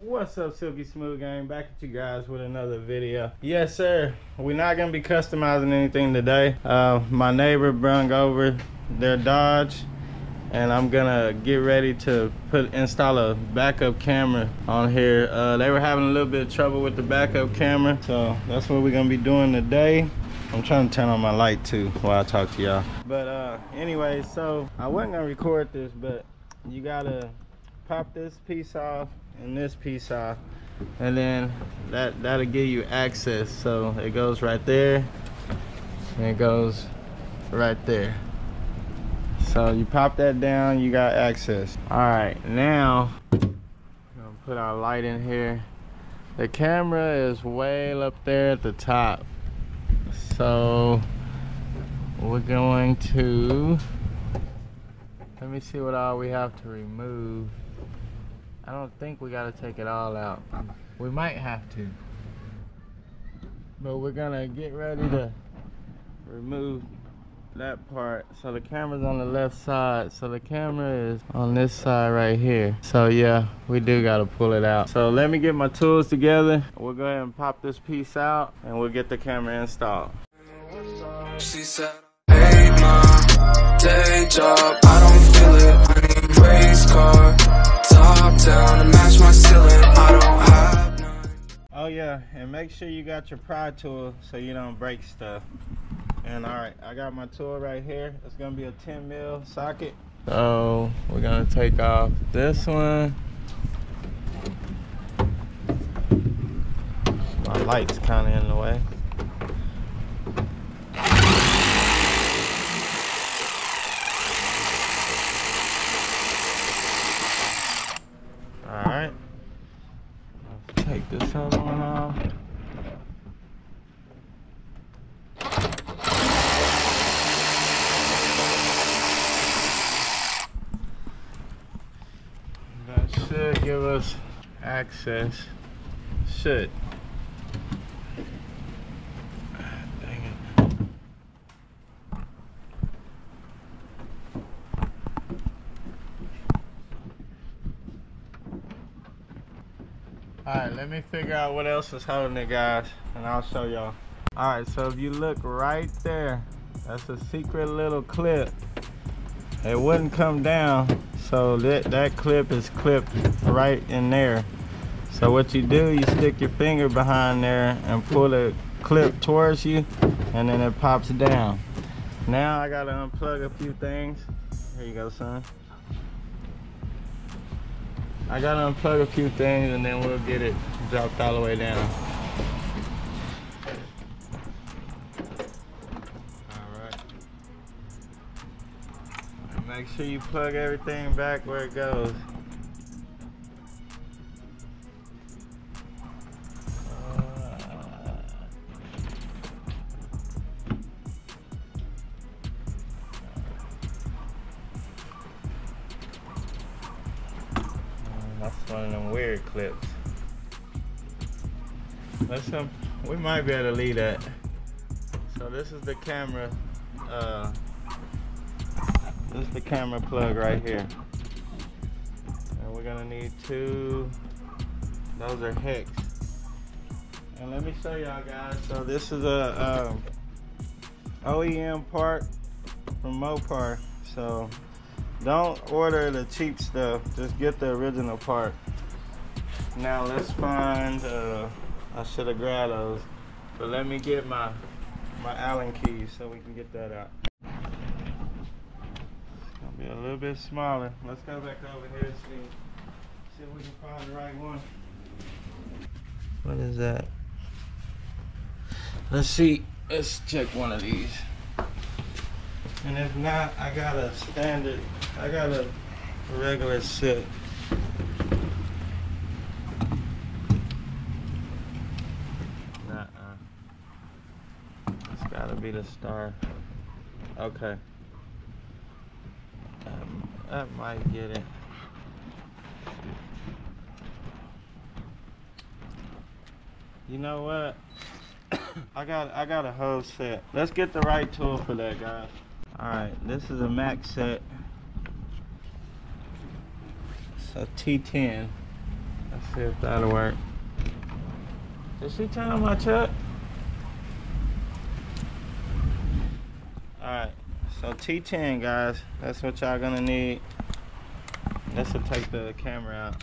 What's up, Silky Smooth Gang? Back at you guys with another video. Yes, sir. We're not gonna be customizing anything today. My neighbor brung over their Dodge, and I'm gonna get ready to install a backup camera on here. They were having a little bit of trouble with the backup camera, so that's what we're gonna be doing today. I'm trying to turn on my light too while I talk to y'all. But anyway, so I wasn't gonna record this, but you gotta pop this piece off and this piece off, and then that'll give you access. So it goes right there and it goes right there. So you pop that down, you got access. All right, now I'm gonna put our light in here. The camera is way up there at the top, so we're going to, let me see what all we have to remove. I don't think we gotta take it all out. We might have to, but we're gonna get ready to remove that part. So the camera's on the left side, so the camera is on this side right here. So yeah, we do gotta pull it out. So let me get my tools together. We'll go ahead and pop this piece out and we'll get the camera installed. She said, hey mom, day job, I don't feel it. I need race car, top down to match my ceiling. I don't have none. Oh yeah, and make sure you got your pry tool so you don't break stuff. And all right, I got my tool right here. It's gonna be a 10 mil socket. So we're gonna take off this one. My light's kind of in the way. All right, let's take this other one off. That should give us access. Should. Dang it. Alright, let me figure out what else is holding it, guys, and I'll show y'all. Alright, so if you look right there, that's a secret little clip. It wouldn't come down, so that clip is clipped right in there. So what you do, you stick your finger behind there and pull the clip towards you, and then it pops down. Now I gotta unplug a few things. Here you go, son. I gotta unplug a few things and then we'll get it dropped all the way down. Alright. Make sure you plug everything back where it goes. That's one of them weird clips. We might be able to leave that. So this is the camera. This is the camera plug right here. And we're gonna need two. Those are hex. And let me show y'all guys. So this is a OEM part from Mopar. So don't order the cheap stuff, just get the original part. Now let's find, I should have grabbed those, but let me get my Allen keys so we can get that out. It's gonna be a little bit smaller. Let's go back over here and see if we can find the right one. What is that? Let's see, let's check one of these. And if not, I got a standard, I got a regular set. It's gotta be the star. Okay. That might get it. You know what? I got a whole set. Let's get the right tool for that, guys. Alright, this is a max set. It's a T10. Let's see if that'll work. Did she turn on my truck? Alright, so T10 guys, that's what y'all gonna need. This will take the camera out.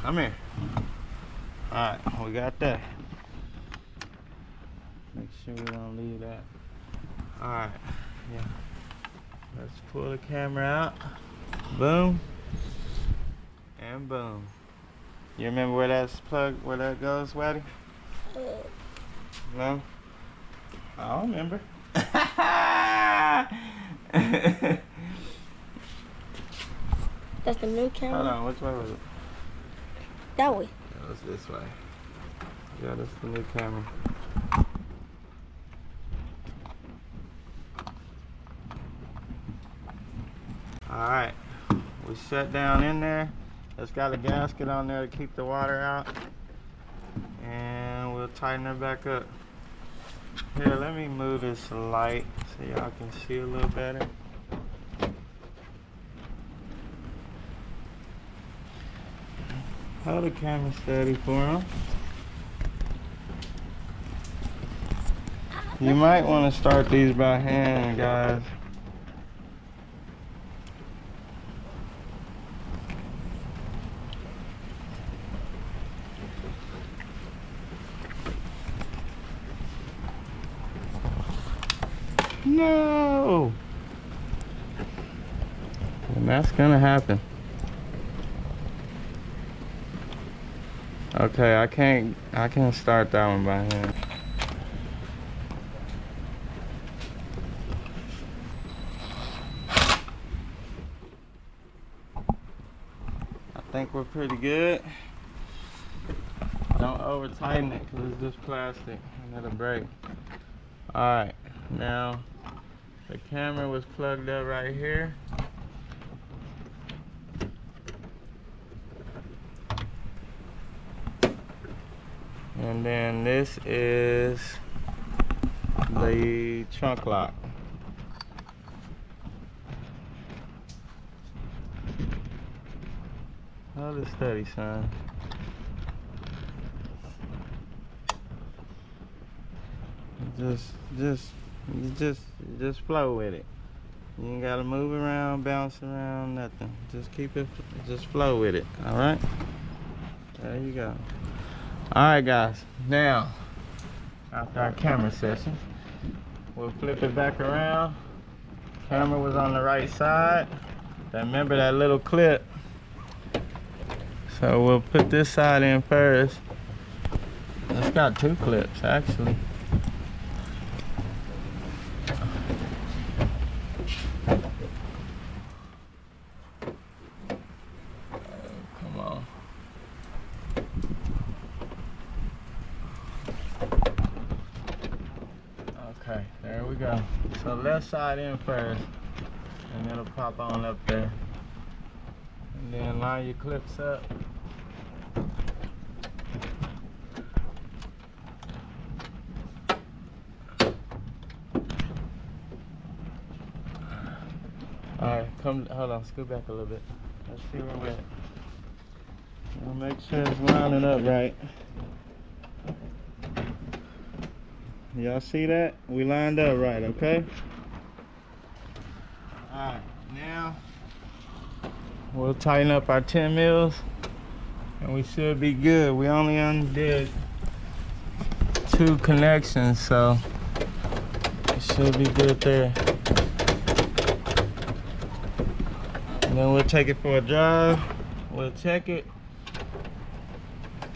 Come here. Alright, we got that. Make sure we don't leave that. Alright, yeah. Let's pull the camera out. Boom. And boom. You remember where that's plugged, where that goes, Waddy? No? I don't remember. That's the new camera? Hold on, which way was it? That way. It was this way. Yeah, that's the new camera. Alright, we shut down in there. It's got a gasket on there to keep the water out. And we'll tighten her back up. Here, let me move this light so y'all can see a little better. Hold the camera steady for him. You might want to start these by hand, guys. No! And that's gonna happen. Okay, I can't start that one by hand. I think we're pretty good. Don't over tighten it because it's just plastic and it'll break. Alright, now the camera was plugged up right here. And then this is the trunk lock. Hold it steady, son. Just flow with it. You ain't gotta move around, bounce around, nothing. Just keep it, just flow with it, all right? There you go. All right, guys, now, after our camera session, we'll flip it back around. Camera was on the right side. Remember that little clip. So we'll put this side in first. It's got two clips, actually. Come on. Okay, there we go. So left side in first, and it'll pop on up there. And then line your clips up. Alright, hold on, scoot back a little bit. Let's see where we're at. We'll make sure it's lining up right. Y'all see that? We lined up right, okay? Alright, now we'll tighten up our 10 mils and we should be good. We only undid 2 connections, so it should be good there. And then we'll take it for a drive. We'll check it.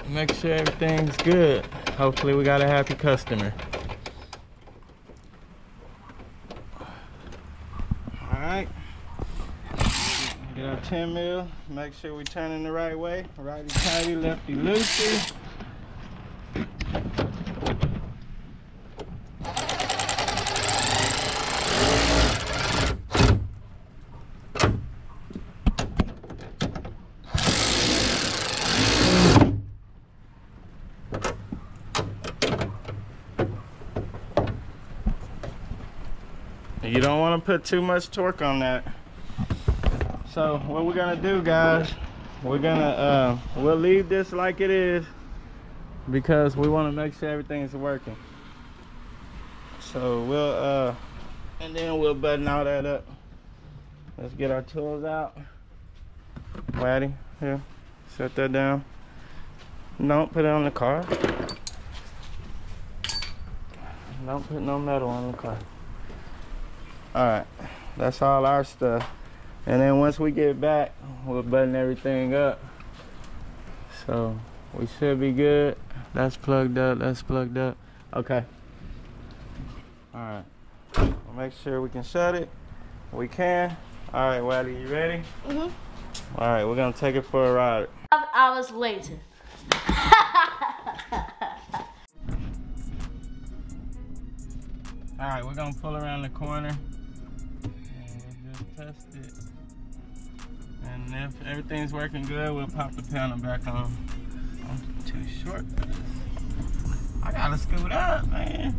Make sure everything's good. Hopefully we got a happy customer. Alright. Get our 10 mil. Make sure we turn in the right way. Righty tighty, lefty loosey. don't want to put too much torque on that. So what we're gonna do, guys, we're gonna we'll leave this like it is because we want to make sure everything's working. So we'll and then we'll button all that up. Let's get our tools out. Waddy, here, set that down. Don't put it on the car. Don't put no metal on the car. All right, that's all our stuff. And then once we get back, we'll button everything up. So we should be good. That's plugged up, that's plugged up. Okay. All right, we'll make sure we can shut it. We can. All right, Waddy, you ready? Mm-hmm. All right, we're gonna take it for a ride. 5 hours later. All right, we're gonna pull around the corner and we'll just test it. And if everything's working good, we'll pop the panel back on. I'm too short for this. I gotta scoot up, man.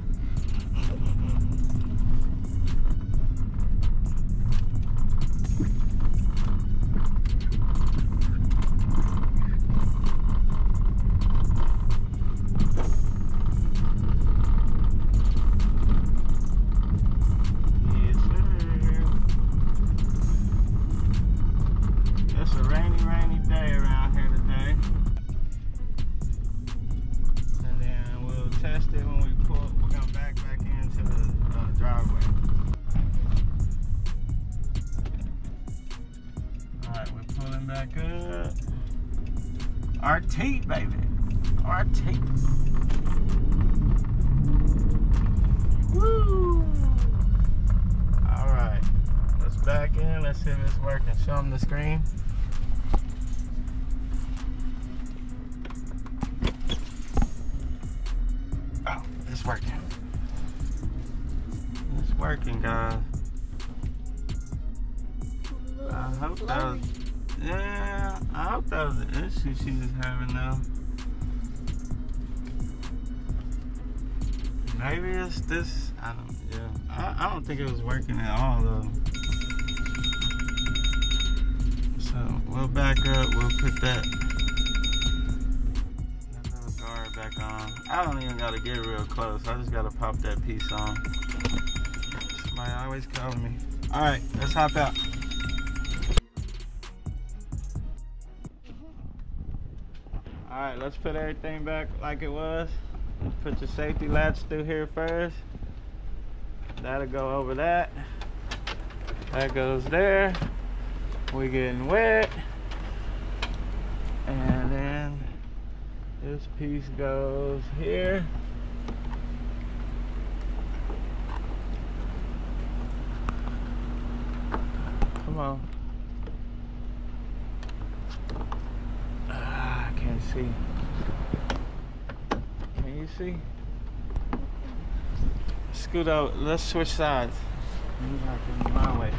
Back up. RT, baby. RT. Woo! Alright. Let's back in. Let's see if it's working. Show them the screen. Oh, it's working. It's working, guys. I hope that was... Yeah, I hope that was the issue she was having though. Maybe it's this, I don't think it was working at all though. So we'll back up, we'll put that little guard back on. I don't even gotta get real close, I just gotta pop that piece on. Somebody always calling me. Alright, let's hop out. Alright, let's put everything back like it was. Put your safety latch through here first. That'll go over that. That goes there. We're getting wet. And then this piece goes here. Come on. See. Can you see? Scoot out. Let's switch sides. You have to be my way.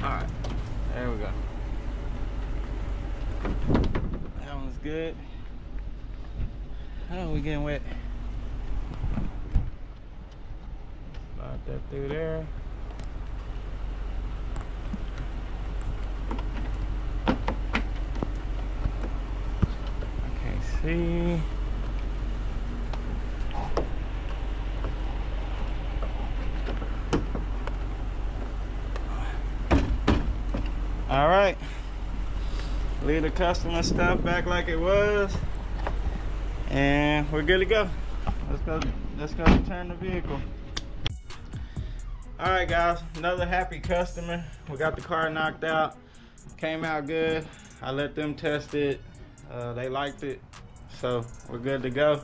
Alright. There we go. That one's good. Oh, we're getting wet. That through there. I can't see. All right. Leave the customer stuff back like it was. And we're good to go. Let's go return the vehicle. All right, guys, another happy customer. We got the car knocked out. Came out good. I let them test it. They liked it, so we're good to go.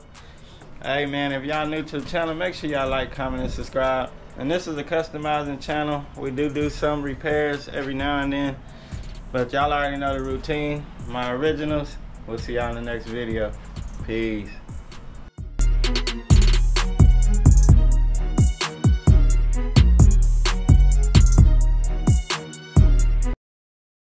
Hey man, if y'all new to the channel, make sure y'all like, comment, and subscribe. And this is a customizing channel. We do some repairs every now and then, but y'all already know the routine. My originals. We'll see y'all in the next video. Peace.